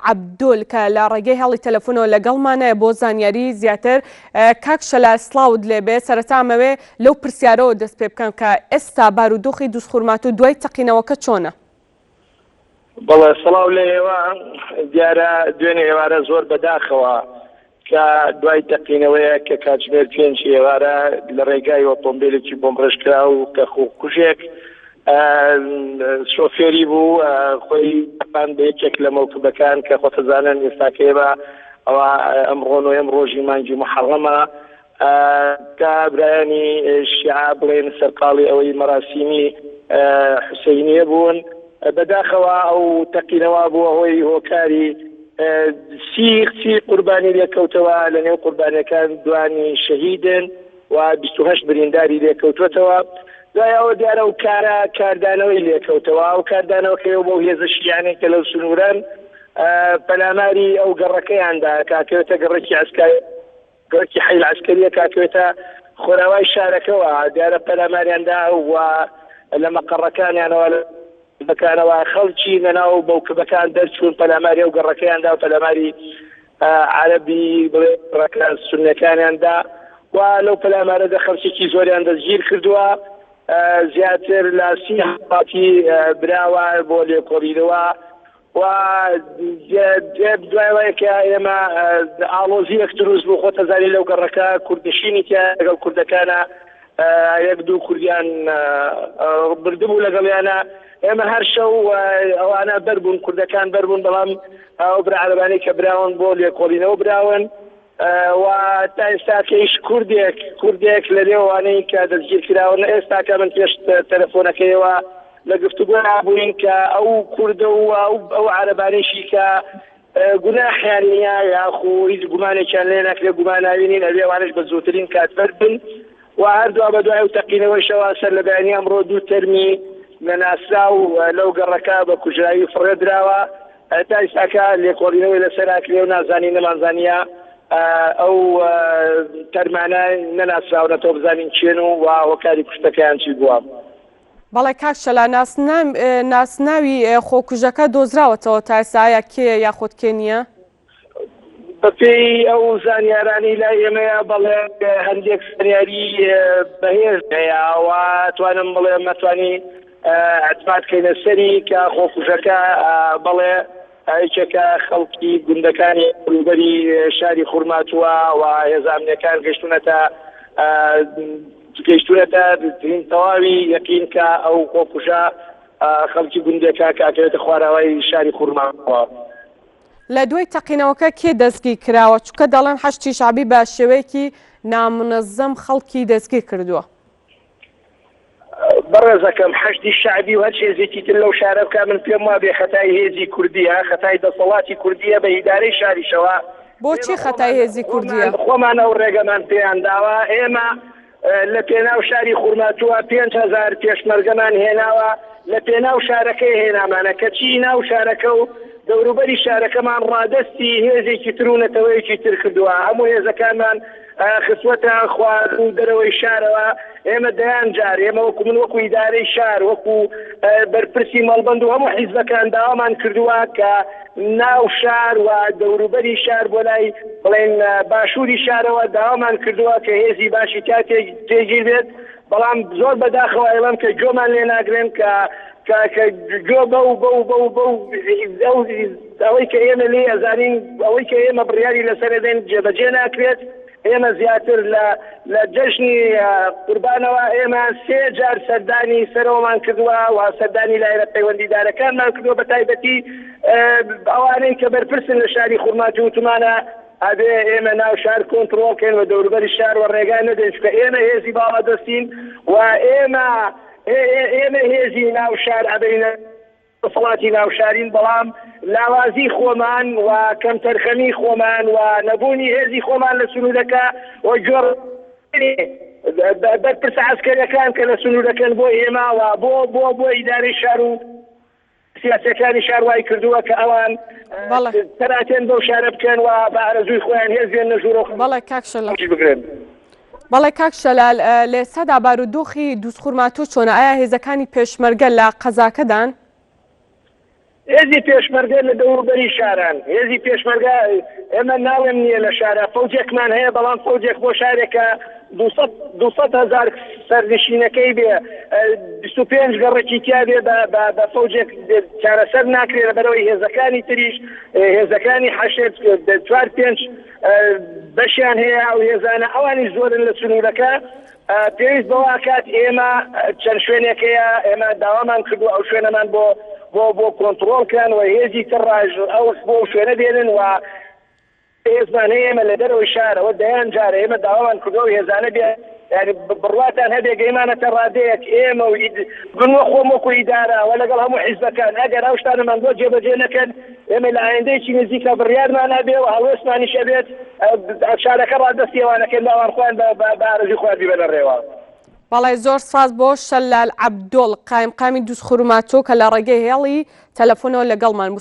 عەبدول کە لە ڕێگەی هەڵی تەلەفۆنەوە لەگەڵمانە بۆ زانیاری زیاتر. کاک شەلال سڵاوت لێبێ. سەرەتا ئەمەوێ لەو پرسیارەوە دەست پێ بکەم کە ئێستا بارودۆخی دووسخورمات و دوای تەقینەوەکە چۆنە؟ بەڵێ سڵاو لە ئێوە دیارە دوێنێ ئێوارە زۆر بەداخەوە کە دوای تەقینەوەیە کە کاتژمێر 5 ئێوارە لە ڕێگای ئۆتۆمبیلێکی بۆمڕێژکرا و کە خۆکوژێک شۆفێری بوو خۆی پان بە یەکێک لە مەوکبەکان کە خۆتەزانن ئێستاکەیەوە ئەوە ئەم ڕۆژی مانگی محەڕەمە کە برایانی شیعە بڵێن سەرقاڵی ئەوەی مەراسیمی حوسەینیە بوون. بەداخەوە ئەو تەقینەوە بووە هۆی هۆکاری سی قوربانی لێکەوتەوە لە نێو قوربانیەکان دوانی شەهیدن و 28 برینداری لێکەوتوێتەوە. دوای ئەوە دیارە و کاردانەوەی لێکەوتەوە و کاردانەوەکەیەوە بۆ هێزە شیعانێک کە لەو سنووران پەلاماری ئەو گەڕەکەیاندا کاکەوێتە گەڕێکی حیل عەسکەریە کاکەوێتە خۆراوای شارەکەەوە دیارە پەلاماریاندا و لە مەقەڕەکانیانەوە بەکانەوە خەڵکی لەناو بەوکبەکان دەرچوون پەلاماری ئەو گەڕەکەیاندا و پەلاماری عەرەبی بڵێ سوننەکانیاندا و لەو پەلامارەدا خەڵکێکی زۆریان دەستگیر کردووە. زیاتر لە 30 هەڵاتی براوە بۆ لێکۆڵینەوە و دوایەوەیەکە ئێمە ئاڵۆزیەک دروست بوو خۆتەزانی لەو گەڕەکە کوردنشینی تیا لەگەڵ کوردەکانە یەک دوو کوردیان بردبوو لەگەڵیانە. ئێمە هەر شەو ئەوانە بەربوون کوردەکان بەربوون بەڵام ئەو برعەرەبانەی کە براون بۆ لێکۆڵینەوە براون و تا ئێستاکەیش کوردێک لە نێوانەی کە دەستگیر کراون. ئێستاکە من پێش تەلەفۆنەکەیەوە لە گفتوگۆ نابووین کە ئەو کوردە و ئەو عەرەبانەیشی کە گوناحیان نییە یاخو هیچ گومانێکیان لێ ناکرێت گوماناوینین ئەوانش بە زووترین کاتبەر بن و هەردووە بە دوای و تەقینەوەیشەوە سەر لە بەیانی ئەمڕۆ 2 تەرمی لەناسرا و لەو گەڕەکە بە کوژراوی فڕێدراوە تا ئێستاکە لێکۆڵینەوەی لەسەراکرێ و نازانی نەمانزانیە ئەو تەرمانە نەناسراونە تۆ بزانین چێن و هۆکاری کوشتەکەیان چی بووە. بەڵێ کاک شەلال ناسناوی خۆکوژەکە دۆزراوەتەوە تا ئێستا کێ یاخۆت کێ نییە؟ بەپێی ئەو زانیارانی لای ئێمەیە بەڵێ هەندێک زانیاری بەهێز هەیە و توانم بڵێ مەتوانی ئەتبات کەینە سەری کە خۆکوژەکە بەڵێ هیچێکە خەڵکی گوندەکانی ڕووبەری شاری خورماتووە و هێزانەکان گەیشتونەتە تەواوی یەقین کە ئەو خۆکوژە خەڵکی گوندەکە کاکەوێتە خواراوای شاری خورماتووە. لە دوای تەقینەوەکە کێ دەستگیر کراوە؟ چونکە دەڵێن حەشتی شعبی بە شێوەیەکی نامنەزەم خەڵکی دەستگیر کردووە. بەڕێزەکەم حەشتی شعبی و هەر هێزێکی تر لەو شارە بکە من پێم وابێ خەتای هێزی کوردیە خەتای دەسەڵاتی کوردیە بە ئیدارەی شاریشەوە. بۆچی خەتای هێزی کوردیە؟ خۆمان ئەو ڕێگەمان پێیان داوە. ئێمە لە پێناو شاری خورماتووە 5000 پێشمەرگەمان هێناوە لە پێناو شارەکەی هێنامانە کەچی ناو شارەکە و دەوروبەری شارەکەمان ڕادەستی هێزێکی تر و نەتەوەیەکی تر کردووە. هەموو هێزەکانمان خسوەتە خوارد و دەرەوەی شارەوە. ئێمە دەیان جار ئێمە وەکو من وەکو ئیدارەی شار وەکو بەرپرسی مەڵبەند و هەموو حیزبەکان داوامان کردووە کە ناو شار و دەوروبەری شار بۆ لای بڵێن باشووری شارەوە داوامان کردووە کە هێزی باشی تا تێگیر بێت. بەڵام زۆر بەداخەوە ئێڵم کە گۆمان لێ ناگرێن کە گۆ ئەوەی کە ئێمە لێ ئەزانین ئەوەی کە ئێمە بڕیاری لەسەردەین جێبەجێ ناکرێت. ئێمە زیاتر لە جەژنی قوربانەوە ئێمە 3 جار سەردانی سەرەوەمان کردووە و سەردانی لایرە پەیوەندیدارەکانمان کردووە بە تایبەتی ئەوانەی کە بەرپرسن لە شاری خورماتی وتمانە ئەبێ ئێمە ناو شار کۆنتڕۆڵکەین و دەوروبەری شار و ڕێگای نەدەین کە ئێمە هێزی باڵا دەستین و ئێمە هێزی ناو شار ئەبینە دەسەڵاتی ناوشارین بەڵام لاوازی خۆمان و کەم تەرخەمی خۆمان و نەبوونی هێزی خۆمان لە سنوورەکە و جۆر بەرپرسە عەسکەریەکان کە لە سنوورەکەن بۆ ئێمە و بۆ ئیدارەی شار و سیاسەکانی شار وای کردووە کە ئەوان تەراتێن بەو شارە بکەن و بە ئارەزووی خۆیان هێزیان نەژوورۆ بگرن. بەڵێ کاک شەلال لە سەدا بارودۆخی دووسخورماتۆ چۆنە؟ ئایا هێزەکانی پێشمەرگە لە قەزاکەدان؟ هێزی پێشمەرگە لە دەوروبەری شاران هێزی پێشمەرگە ئێمە ناوێن نییە لە شارە فەوجێکمان هەیە بەڵام فەوجێک بۆ شارێکە 200,000 سەرنشینەکەی بێ 25 گەڕێکی تیا بێ بە فەوجێک چارەسەر ناکرێت بەرەوەی هێزەکانی تریش هێزەکانی حەشێت 4-5 بەشیان هەیە ئەو هێزانە ئەوانی زۆرن لە سنوورەکە پێویست بەوە کات ئێمە چەند شوێنێکەیە ئێمە داوامان کردو ئەو شوێنەمان بۆ کۆنتترۆلکەن و هێزی تڕاژ ئەو بۆ شوێنە دێنن و هێزمان ئێمە لە دەرەوەی شارەوە دەیان جارە ئێمە داوامان کردەوە هێزانە بێ یعنی بڕواتان هەبێ گەیمانەتە ڕادەیەک ئێمە و بنوە خۆم وەکو ئیدارە و لەگەڵ هەموو حیزبەکان ئەگەر ئەو شتانەمان بۆ جێبەجێ نەکەن ئێمە لە ئایندەیەکی نزیکە بڕیارمان هەبێ و هەڵوێستمانیش هەبێت شارەکە ڕادەستیەوانەکەن لاوانخوایان بە ئارەزوی خۆیان بیبە لە ڕێوە. بەڵێ زۆر سپاس بۆ شەلال عەبدوڵ قایمقامی دووسخورماتۆ کە لە ڕێگەی هێڵی تەلەفۆنەوە لەگەڵمان.